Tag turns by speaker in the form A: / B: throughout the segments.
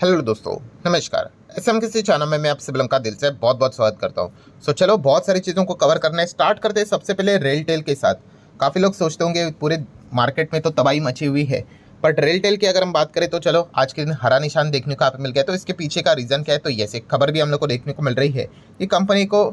A: Hello दोस्तों, नमस्कार। SM किसी चैनल में मैं आप सभी लोगों का दिल से बहुत बहुत स्वागत करता हूं। चलो बहुत सारी चीज़ों को कवर करना है, स्टार्ट करते हैं सबसे पहले रेल टेल के साथ। काफ़ी लोग सोचते होंगे पूरे मार्केट में तो तबाही मची हुई है, बट रेल टेल की अगर हम बात करें तो चलो आज के दिन हरा निशान देखने को आप मिल गया। तो इसके पीछे का रीज़न क्या है? तो यस, एक खबर भी हम लोग को देखने को मिल रही है कि कंपनी को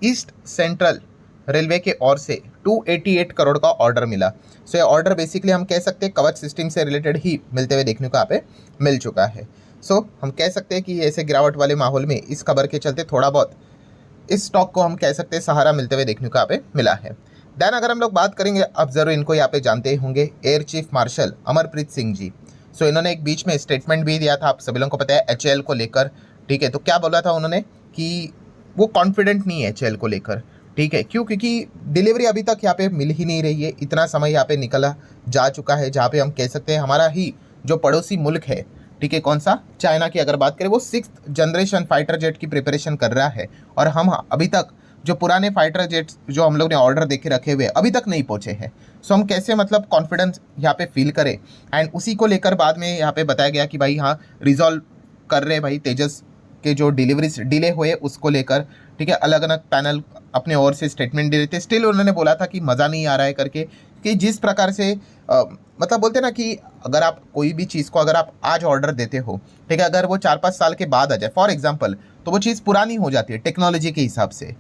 A: ईस्ट सेंट्रल रेलवे के ओर से 288 करोड़ का ऑर्डर मिला। सो ये ऑर्डर बेसिकली हम कह सकते हैं कवच सिस्टम से रिलेटेड ही मिलते हुए देखने को यहाँ पे मिल चुका है। हम कह सकते हैं कि ऐसे गिरावट वाले माहौल में इस खबर के चलते थोड़ा बहुत इस स्टॉक को हम कह सकते हैं सहारा मिलते हुए देखने को यहाँ पे मिला है। देन अगर हम लोग बात करेंगे, अब जरूर इनको यहाँ पे जानते होंगे, air chief marshal Amarpreet Singh ji. इन्होंने एक बीच में स्टेटमेंट भी दिया था, आप सभी लोगों को पता है, एचएएल को लेकर। ठीक है, तो क्या बोला था उन्होंने कि वो कॉन्फिडेंट नहीं है एचएएल को लेकर। ठीक है, क्यों? क्योंकि डिलीवरी अभी तक यहाँ पे मिल ही नहीं रही है। इतना समय यहाँ पे निकला जा चुका है जहाँ पे हम कह सकते हैं हमारा ही जो पड़ोसी मुल्क है, ठीक है, कौन सा, चाइना की अगर बात करें, वो 6th जनरेशन फाइटर जेट की प्रिपरेशन कर रहा है। और हम अभी तक जो पुराने फाइटर जेट्स जो हम लोग ने ऑर्डर देके रखे हुए अभी तक नहीं पहुंचे हैं। हम कैसे मतलब कॉन्फिडेंस यहाँ पे फील करें? एंड उसी को लेकर बाद में यहाँ पे बताया गया कि भाई हाँ, रिजॉल्व कर रहे भाई तेजस के जो डिलीवरीज डिले हुए उसको लेकर। ठीक है, अलग अलग पैनल अपने ओर से स्टेटमेंट दे रहे थे। स्टिल उन्होंने बोला था कि मज़ा नहीं आ रहा है करके, कि जिस प्रकार से मतलब बोलते ना कि अगर आप कोई भी चीज़ को अगर आप आज ऑर्डर देते हो, ठीक है, अगर वो 4-5 साल के बाद आ जाए फॉर एग्जांपल, तो वो चीज़ पुरानी हो जाती है टेक्नोलॉजी के हिसाब से।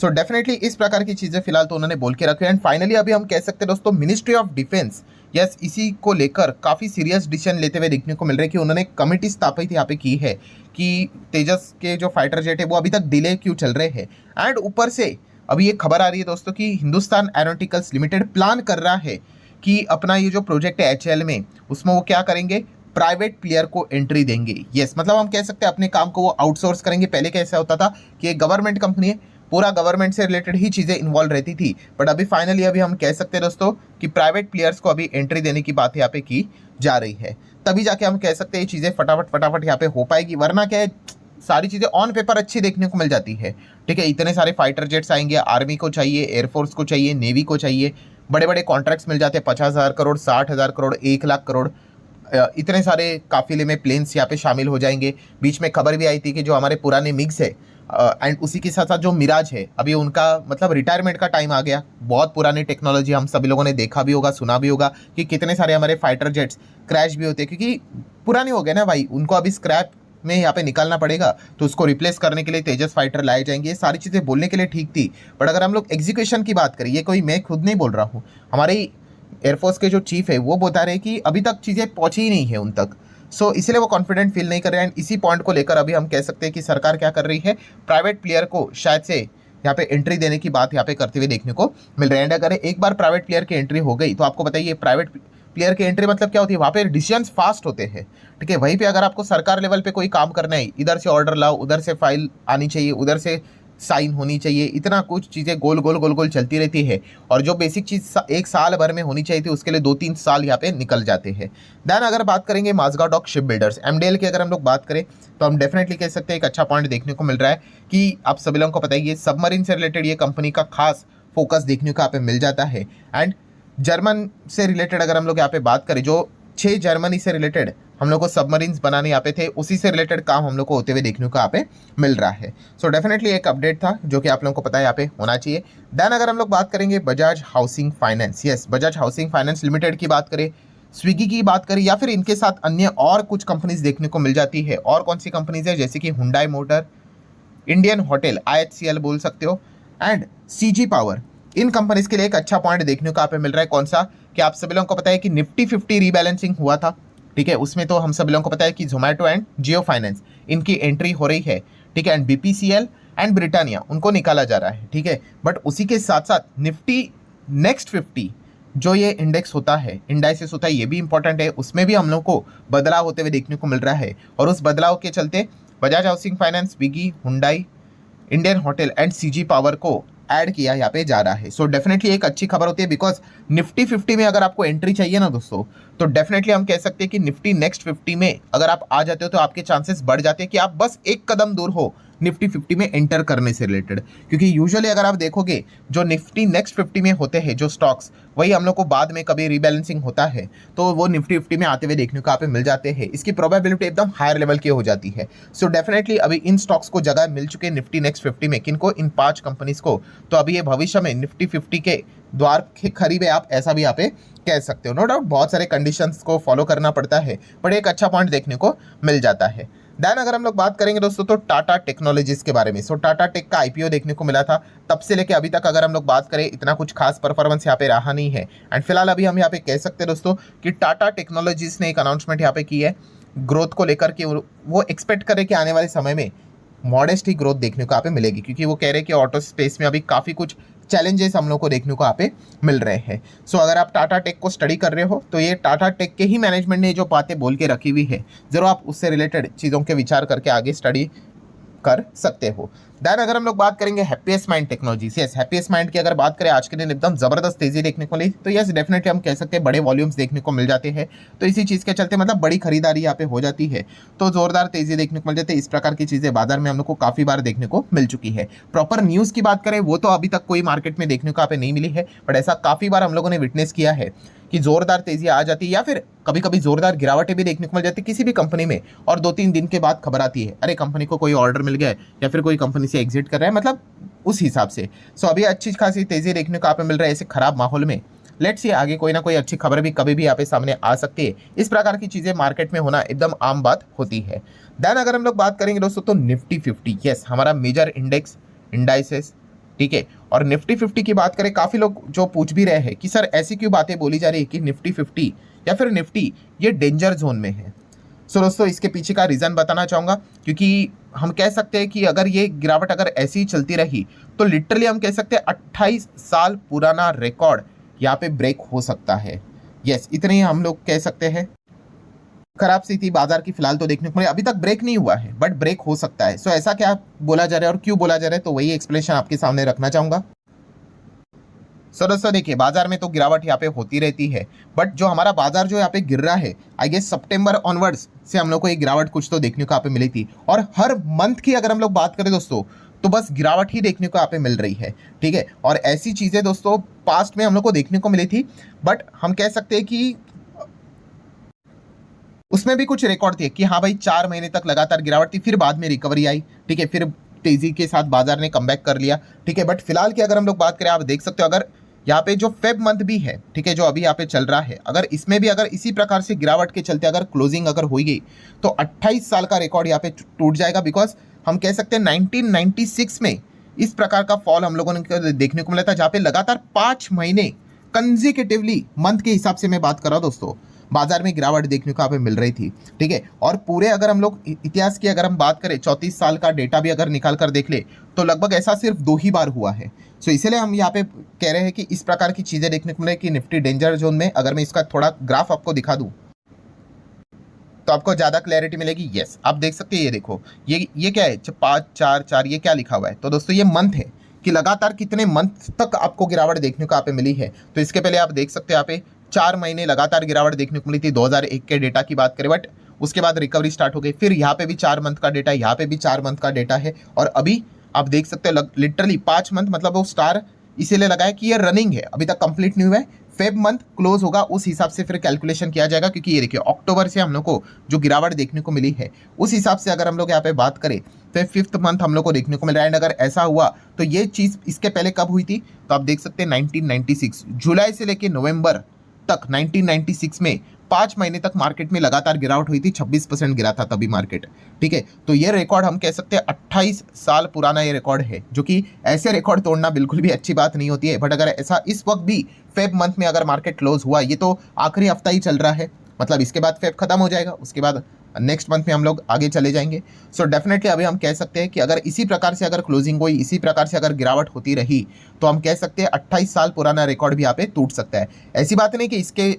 A: डेफिनेटली इस प्रकार की चीज़ें फिलहाल तो उन्होंने बोल के रखी है। एंड फाइनली अभी हम कह सकते हैं दोस्तों, मिनिस्ट्री ऑफ डिफेंस, यस, इसी को लेकर काफ़ी सीरियस डिसीजन लेते हुए देखने को मिल रहा है कि उन्होंने कमिटी स्थापित यहाँ पे की है कि तेजस के जो फाइटर जेट है वो अभी तक डिले क्यों चल रहे हैं। एंड ऊपर से अभी एक खबर आ रही है दोस्तों कि हिंदुस्तान एरोनॉटिकल्स लिमिटेड प्लान कर रहा है कि अपना ये जो प्रोजेक्ट है एचएएल में, उसमें वो क्या करेंगे, प्राइवेट प्लेयर को एंट्री देंगे। यस, मतलब हम कह सकते हैं अपने काम को वो आउटसोर्स करेंगे। पहले कैसा होता था कि एक गवर्नमेंट कंपनी है, पूरा गवर्नमेंट से रिलेटेड ही चीज़ें इन्वॉल्व रहती थी, बट अभी फाइनली अभी हम कह सकते हैं दोस्तों कि प्राइवेट प्लेयर्स को अभी एंट्री देने की बात यहाँ पे की जा रही है। तभी जाके हम कह सकते हैं ये चीज़ें फटाफट फटाफट यहाँ पे हो पाएगी, वरना क्या है, सारी चीज़ें ऑन पेपर अच्छी देखने को मिल जाती है। ठीक है, इतने सारे फाइटर जेट्स आएंगे, आर्मी को चाहिए, एयरफोर्स को चाहिए, नेवी को चाहिए, बड़े बड़े कॉन्ट्रैक्ट्स मिल जाते हैं, 50,000 करोड़, 60,000 करोड़, 1 लाख करोड़, इतने सारे काफिले में प्लेन्स यहाँ पे शामिल हो जाएंगे। बीच में खबर भी आई थी कि जो हमारे पुराने मिग्स है एंड उसी के साथ साथ जो मिराज है, अभी उनका मतलब रिटायरमेंट का टाइम आ गया। बहुत पुरानी टेक्नोलॉजी, हम सभी लोगों ने देखा भी होगा, सुना भी होगा कि कितने सारे हमारे फाइटर जेट्स क्रैश भी होते हैं क्योंकि पुराने हो गए ना भाई, उनको अभी स्क्रैप में यहाँ पे निकालना पड़ेगा, तो उसको रिप्लेस करने के लिए तेजस फाइटर लाए जाएंगे। ये सारी चीज़ें बोलने के लिए ठीक थी, बट अगर हम लोग एग्जीक्यूशन की बात करें, ये कोई मैं खुद नहीं बोल रहा हूँ, हमारे एयरफोर्स के जो चीफ है वो बता रहे हैं कि अभी तक चीज़ें पहुंची ही नहीं है उन तक। इसलिए वो कॉन्फिडेंट फील नहीं कर रहे हैं। एंड इसी पॉइंट को लेकर अभी हम कह सकते हैं कि सरकार क्या कर रही है, प्राइवेट प्लेयर को शायद से यहाँ पे एंट्री देने की बात यहाँ पे करते हुए देखने को मिल रहा है। एंड अगर एक बार प्राइवेट प्लेयर की एंट्री हो गई तो आपको बताइए प्राइवेट प्लेयर की एंट्री मतलब क्या होती है, वहाँ पे डिसीजंस फास्ट होते हैं। ठीक है, वहीं पे अगर आपको सरकार लेवल पे कोई काम करना है, इधर से ऑर्डर लाओ, उधर से फाइल आनी चाहिए, उधर से साइन होनी चाहिए, इतना कुछ चीज़ें गोल गोल गोल गोल चलती रहती है। और जो बेसिक चीज़ 1 साल भर में होनी चाहिए थी उसके लिए 2-3 साल यहाँ पे निकल जाते हैं। देन अगर बात करेंगे Mazagon dock shipbuilders, MDL की अगर हम लोग बात करें तो हम डेफिनेटली कह सकते हैं एक अच्छा पॉइंट देखने को मिल रहा है कि आप सभी लोगों को पता है ये सबमरीन से रिलेटेड ये कंपनी का खास फोकस देखने को यहाँ पे मिल जाता है। एंड जर्मन से रिलेटेड अगर हम लोग यहाँ पे बात करें, जो 6 जर्मनी से रिलेटेड हम लोग को सबमरीन्स बनाने यहाँ पे थे, उसी से रिलेटेड काम हम लोग को होते हुए देखने को यहाँ पे मिल रहा है। डेफिनेटली एक अपडेट था जो कि आप लोगों को पता है यहाँ पे होना चाहिए। देन अगर हम लोग बात करेंगे Bajaj housing finance, yes, Bajaj housing finance limited की बात करें, स्विगी की बात करें, या फिर इनके साथ अन्य और कुछ कंपनीज देखने को मिल जाती है। और कौन सी कंपनीज है, जैसे कि Hyundai motor, Indian hotel IHCL बोल सकते हो, and CG power, in companies के लिए एक अच्छा पॉइंट देखने को यहाँ पे मिल रहा है। कौन सा, कि आप सभी लोगों को पता है कि निफ्टी 50 रीबैलेंसिंग हुआ था। ठीक है, उसमें तो हम सभी लोगों को पता है कि जोमेटो एंड जियो फाइनेंस इनकी एंट्री हो रही है। ठीक है, एंड BPCL एंड ब्रिटानिया उनको निकाला जा रहा है। ठीक है, बट उसी के साथ साथ निफ्टी नेक्स्ट 50 जो ये इंडेक्स होता है, इंडाइसिस होता है, ये भी इंपॉर्टेंट है, उसमें भी हम लोग को बदलाव होते हुए देखने को मिल रहा है। और उस बदलाव के चलते Bajaj housing finance, Swiggy, Hyundai, Indian hotel and CG power को ऐड किया यहाँ पे जा रहा है। डेफिनेटली एक अच्छी खबर होती है, बिकॉज निफ्टी 50 में अगर आपको एंट्री चाहिए ना दोस्तों, तो डेफिनेटली हम कह सकते हैं कि निफ्टी नेक्स्ट 50 में अगर आप आ जाते हो तो आपके चांसेस बढ़ जाते हैं कि आप बस एक कदम दूर हो निफ्टी 50 में एंटर करने से रिलेटेड, क्योंकि यूजुअली अगर आप देखोगे जो निफ्टी नेक्स्ट 50 में होते हैं जो स्टॉक्स, वही हम लोग को बाद में कभी रीबैलेंसिंग होता है तो वो निफ्टी 50 में आते हुए देखने को यहाँ पे मिल जाते हैं। इसकी प्रोबेबिलिटी एकदम हायर लेवल की हो जाती है। सो डेफिनेटली अभी इन स्टॉक्स को जगह मिल चुके हैं निफ्टी नेक्स्ट 50 में, किनको, इन 5 कंपनीज को। तो अभी ये भविष्य में निफ्टी 50 के द्वार करीब है, आप ऐसा भी यहाँ पे कह सकते हो। नो डाउट बहुत सारे कंडीशंस को फॉलो करना पड़ता है, बट एक अच्छा पॉइंट देखने को मिल जाता है। देन अगर हम लोग बात करेंगे दोस्तों तो टाटा टेक्नोलॉजीज के बारे में। सो टाटा टेक का आईपीओ देखने को मिला था, तब से लेके अभी तक अगर हम लोग बात करें इतना कुछ खास परफॉर्मेंस यहाँ पे रहा नहीं है। एंड फिलहाल अभी हम यहाँ पे कह सकते हैं दोस्तों कि टाटा टेक्नोलॉजीज ने एक अनाउंसमेंट यहाँ पे की है ग्रोथ को लेकर के। वो एक्सपेक्ट करे कि आने वाले समय में मॉडेस्ट ही ग्रोथ देखने को यहाँ पे मिलेगी, क्योंकि वो कह रहे हैं कि ऑटो स्पेस में अभी काफ़ी कुछ चैलेंजेस हम लोग को देखने को यहाँ पे मिल रहे हैं। सो अगर आप टाटा टेक को स्टडी कर रहे हो तो ये टाटा टेक के ही मैनेजमेंट ने जो बातें बोल के रखी हुई है, जरूर आप उससे रिलेटेड चीज़ों के विचार करके आगे स्टडी कर सकते हो। देन अगर हम लोग बात करेंगे happiest mind technologies, yes happiest mind की अगर बात करें आज के दिन एकदम जबरदस्त तेजी देखने को मिली, तो यस डेफिनेटली हम कह सकते हैं बड़े वॉल्यूम्स देखने को मिल जाते हैं। तो इसी चीज़ के चलते मतलब बड़ी खरीदारी यहाँ पे हो जाती है, तो जोरदार तेजी देखने को मिल जाती है। इस प्रकार की चीज़ें बाजार में हम लोग को काफ़ी बार देखने को मिल चुकी है। प्रॉपर न्यूज़ की बात करें वो तो अभी तक कोई मार्केट में देखने को यहाँ पे नहीं मिली है, बट ऐसा काफ़ी बार हम लोगों ने विटनेस किया है कि जोरदार तेजी आ जाती है या फिर कभी कभी जोरदार गिरावटें भी देखने को मिल जाती है किसी भी कंपनी में, और 2-3 दिन के बाद खबर आती है अरे कंपनी को कोई ऑर्डर मिल गया या फिर कोई कंपनी से एग्जिट कर रहा है, मतलब उस हिसाब से। सो अभी अच्छी खासी तेजी देखने को यहाँ पे मिल रहा है ऐसे खराब माहौल में। लेट्स सी आगे कोई ना कोई अच्छी खबर भी कभी भी यहाँ पे सामने आ सकती है। इस प्रकार की चीज़ें मार्केट में होना एकदम आम बात होती है। देन अगर हम लोग बात करेंगे दोस्तों तो निफ्टी 50, यस हमारा मेजर इंडेक्स इंडाइसेस, ठीक है। और निफ्टी 50 की बात करें, काफ़ी लोग जो पूछ भी रहे हैं कि सर ऐसी क्यों बातें बोली जा रही है कि निफ्टी 50 या फिर निफ्टी ये डेंजर जोन में है। सो दोस्तों इसके पीछे का रीज़न बताना चाहूँगा, क्योंकि हम कह सकते हैं कि अगर ये गिरावट अगर ऐसी ही चलती रही तो लिटरली हम कह सकते हैं 28 साल पुराना रिकॉर्ड यहाँ पे ब्रेक हो सकता है। यस इतने ही हम लोग कह सकते हैं। खराब स्थिति बाजार की फिलहाल तो देखने को मिले, अभी तक ब्रेक नहीं हुआ है बट ब्रेक हो सकता है। सो ऐसा क्या बोला जा रहा है और क्यों बोला जा रहा है, तो वही एक्सप्लेनेशन आपके सामने रखना चाहूँगा। सो दोस्तों देखिए बाजार में तो गिरावट यहाँ पे होती रहती है, बट जो हमारा बाजार जो यहाँ पे गिर रहा है, आई गेस सितंबर ऑनवर्ड्स से हम लोग को ये गिरावट कुछ तो देखने को यहाँ पे मिली थी। और हर मंथ की अगर हम लोग बात करें दोस्तों तो बस गिरावट ही देखने को यहाँ पे मिल रही है, ठीक है। और ऐसी चीज़ें दोस्तों पास्ट में हम लोग को देखने को मिली थी, बट हम कह सकते हैं कि उसमें भी कुछ रिकॉर्ड थे कि हाँ भाई 4 महीने तक लगातार गिरावट थी, फिर बाद में रिकवरी आई, ठीक है, फिर तेजी के साथ बाजार ने कमबैक कर लिया, ठीक है। बट फिलहाल की अगर हम लोग बात करें, आप देख सकते हो अगर यहाँ पे जो फेब मंथ भी है, ठीक है, जो अभी यहाँ पे चल रहा है, अगर इसमें भी अगर इसी प्रकार से गिरावट के चलते अगर क्लोजिंग अगर हुई गई तो 28 साल का रिकॉर्ड यहाँ पे टूट जाएगा। बिकॉज हम कह सकते हैं 1996 में इस प्रकार का फॉल हम लोगों ने देखने को मिला था, जहाँ पे लगातार 5 महीने कंजिक्यूटिवली मंथ के हिसाब से मैं बात कर रहा हूँ दोस्तों, बाजार में गिरावट देखने को यहाँ पे मिल रही थी, ठीक है। और पूरे अगर हम लोग इतिहास की अगर हम बात करें 34 साल का डेटा भी अगर निकाल कर देख ले तो लगभग ऐसा सिर्फ 2 ही बार हुआ है। सो इसलिए हम यहाँ पे कह रहे हैं कि इस प्रकार की चीज़ें देखने को मिले कि निफ्टी डेंजर जोन में। अगर मैं इसका थोड़ा ग्राफ आपको दिखा दूँ तो आपको ज़्यादा क्लैरिटी मिलेगी। यस आप देख सकते हैं, ये देखो ये क्या है 5 4 4, ये क्या लिखा हुआ है, तो दोस्तों ये मंथ है कि लगातार कितने मंथ तक आपको गिरावट देखने को यहाँ पे मिली है। तो इसके पहले आप देख सकते हैं यहाँ पे 4 महीने लगातार गिरावट देखने को मिली थी 2001 के डेटा की बात करें, बट उसके बाद रिकवरी स्टार्ट हो गई। फिर यहाँ पे भी 4 मंथ का डेटा, यहाँ पे भी 4 मंथ का डेटा है, और अभी आप देख सकते हैं लिटरली 5 मंथ, मतलब वो स्टार इसीलिए लगाया कि ये रनिंग है, अभी तक कंप्लीट नहीं हुआ है। फेब मंथ क्लोज होगा उस हिसाब से फिर कैलकुलेशन किया जाएगा, क्योंकि ये देखिए अक्टूबर से हम लोग को जो गिरावट देखने को मिली है उस हिसाब से अगर हम लोग यहाँ पे बात करें तो 5th मंथ हम लोग को देखने को मिल रहा है। अगर ऐसा हुआ तो ये चीज़ इसके पहले कब हुई थी, तो आप देख सकते हैं 1996 जुलाई से लेके नवंबर तक 1996 में 5 महीने तक मार्केट में लगातार गिरावट हुई थी, 26% गिरा था तभी मार्केट, ठीक है। तो ये रिकॉर्ड हम कह सकते हैं 28 साल पुराना ये रिकॉर्ड है, जो कि ऐसे रिकॉर्ड तोड़ना बिल्कुल भी अच्छी बात नहीं होती है। बट अगर ऐसा इस वक्त भी फेब मंथ में अगर मार्केट क्लोज हुआ, ये तो आखिरी हफ्ता ही चल रहा है, मतलब इसके बाद फेब खत्म हो जाएगा, उसके बाद नेक्स्ट मंथ में हम लोग आगे चले जाएंगे। सो डेफिनेटली अभी हम कह सकते हैं कि अगर इसी प्रकार से अगर क्लोजिंग हुई, इसी प्रकार से अगर गिरावट होती रही तो हम कह सकते हैं 28 साल पुराना रिकॉर्ड भी यहाँ पे टूट सकता है। ऐसी बात नहीं कि इसके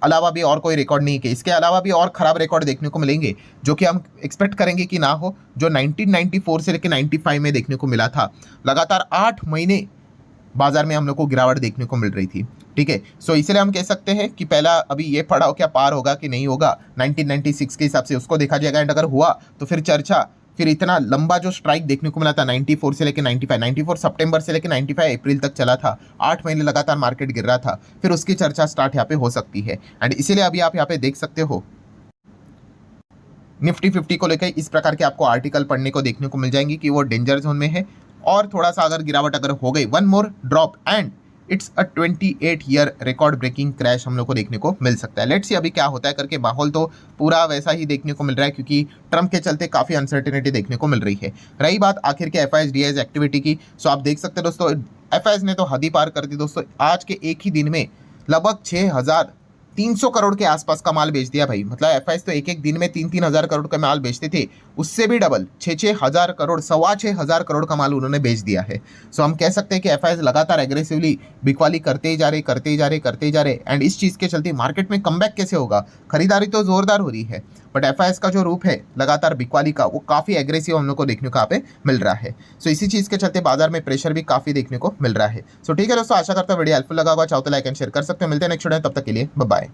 A: अलावा भी और कोई रिकॉर्ड नहीं है, कि इसके अलावा भी और ख़राब रिकॉर्ड देखने को मिलेंगे जो कि हम एक्सपेक्ट करेंगे कि ना हो, जो 1994 से लेकर 95 में देखने को मिला था। लगातार 8 महीने बाजार में हम लोग को गिरावट देखने को मिल रही थी, ठीक है। सो इसलिए हम कह सकते हैं कि पहला अभी ये पड़ाव क्या पार होगा कि नहीं होगा 1996 के हिसाब से उसको देखा जाएगा, एंड अगर हुआ तो फिर चर्चा फिर इतना लंबा जो स्ट्राइक देखने को मिला था 94 से लेकर 95, 94 सितंबर से लेकर 95 अप्रैल तक चला था, 8 महीने लगातार मार्केट गिर रहा था, फिर उसकी चर्चा स्टार्ट यहाँ पे हो सकती है। एंड इसीलिए अभी आप यहाँ पे देख सकते हो निफ्टी 50 को लेकर इस प्रकार के आपको आर्टिकल पढ़ने को देखने को मिल जाएंगी कि वो डेंजर जोन में है, और थोड़ा सा अगर गिरावट अगर हो गई, one more drop and it's a 28 year record breaking crash हम लोग को देखने को मिल सकता है। लेट्स सी अभी क्या होता है करके। माहौल तो पूरा वैसा ही देखने को मिल रहा है क्योंकि ट्रम्प के चलते काफ़ी अनसर्टेनिटी देखने को मिल रही है। रही बात आखिर के एफआईएस डीआईएस एक्टिविटी की, सो आप देख सकते हैं दोस्तों एफआईएस ने तो हद ही पार कर दी दोस्तों। आज के एक ही दिन में लगभग 6,300 करोड़ के आसपास का माल बेच दिया भाई। मतलब एफआईएस तो एक एक दिन में 3-3 हज़ार करोड़ का माल बेचते थे, उससे भी डबल 6-6 हज़ार करोड़, 6,25,000 करोड़ का माल उन्होंने बेच दिया है। सो हम कह सकते हैं कि एफआईएस लगातार एग्रेसिवली बिकवाली करते ही जा रहे। एंड इस चीज़ के चलते मार्केट में कमबैक कैसे होगा? खरीदारी तो जोरदार हो रही है, बट एफआईएस का जो रूप है लगातार बिकवाली का, वो काफ़ी एग्रेसिव हम लोग को देखने को यहाँ पे मिल रहा है। सो इसी चीज़ के चलते बाजार में प्रेशर भी काफ़ी देखने को मिल रहा है। सो ठीक है दोस्तों, आशा करता हूँ वीडियो हेल्पफुल लगा होगा। चाहो तो लाइक एंड शेयर कर सकते हो। मिलते हैं नेक्स्ट वीडियो में, तब तक के लिए बाय बाय।